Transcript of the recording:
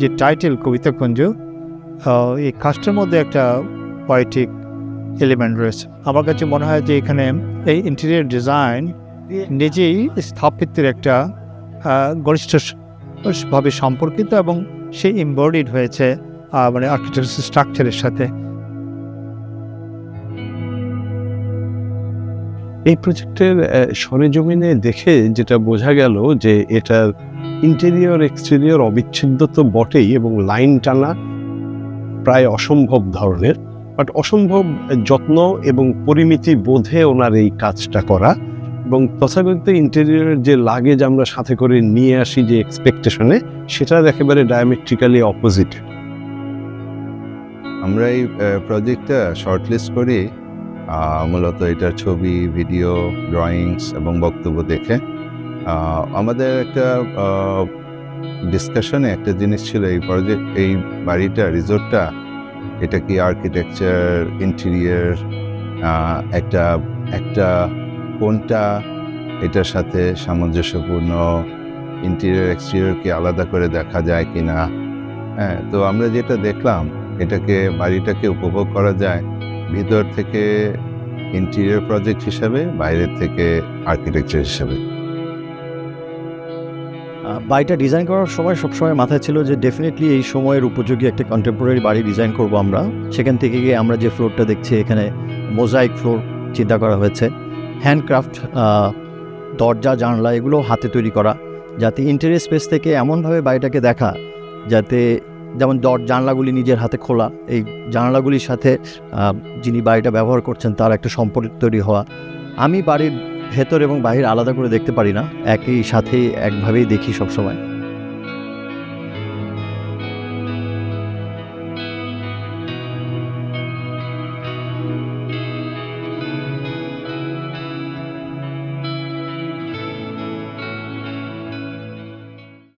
যে টাইটেল কবিতা কুঞ্জ, এই কাজটার মধ্যে একটা পোয়েটিক এলিমেন্ট রয়েছে। আমার কাছে মনে হয় যে এখানে এই ইন্টেরিয়র ডিজাইন নিজেই স্থাপত্যের একটা ঘনিষ্ঠভাবে সম্পর্কিত এবং সে এমবডিড হয়েছে মানে আর্কিটেকচার স্ট্রাকচারের সাথে। এই প্রজেক্টের সরেজমিনে দেখে যেটা বোঝা গেল যে এটার ইন্টেরিয়র এক্সটেরিয়র অবিচ্ছেদ্য তো বটেই, এবং লাইন টানা প্রায় অসম্ভব ধরনের, বাট অসম্ভব যত্ন এবং পরিমিতি বোধে ওনার এই কাজটা করা, এবং তথাকথিত ইন্টেরিয়রের যে লাগেজ আমরা সাথে করে নিয়ে আসি যে এক্সপেকটেশনে, সেটার একেবারে ডায়ামেট্রিক্যালি অপোজিট। আমরা এই প্রজেক্টটা শর্টলিস্ট করি মূলত এটার ছবি, ভিডিও, ড্রয়িংস এবং বক্তব্য দেখে। আমাদের একটা ডিসকাশনে একটা জিনিস ছিল, এই বাড়িটা, রিসোর্টটা, এটা কি আর্কিটেকচার, ইন্টেরিয়র, একটা কোনটা এটার সাথে সামঞ্জস্যপূর্ণ, ইন্টেরিয়র এক্সটেরিয়রকে আলাদা করে দেখা যায় কি না। হ্যাঁ, তো আমরা যেটা দেখলাম, বাড়িটাকে উপভোগ করা যায় ভিতর থেকে ইন্টেরিয়র প্রজেক্ট হিসাবে, বাইরের থেকে আর্কিটেকচার হিসাবে। বাড়িটা ডিজাইন করার সময় সবসময় মাথায় ছিল যে ডেফিনেটলি এই সময়ের উপযোগী একটা কন্টেম্পোরারি বাড়ি ডিজাইন করব আমরা। সেখান থেকে গিয়ে আমরা যে ফ্লোরটা দেখছি এখানে মোজাইক ফ্লোর চিন্তা করা হয়েছে, হ্যান্ডক্রাফট দরজা জানলা এগুলো হাতে তৈরি করা, যাতে ইন্টেরিয়র স্পেস থেকে এমনভাবে বাড়িটাকে দেখা যাতে যেমন জানলাগুলি নিজের হাতে খোলা, এই জানলাগুলির সাথে যিনি বাড়িটা ব্যবহার করছেন তার একটা সম্পর্ক তৈরি হওয়া। আমি বাড়ির ভেতর এবং বাহির আলাদা করে দেখতে পারি না, একই সাথে একভাবেই দেখি সবসময়।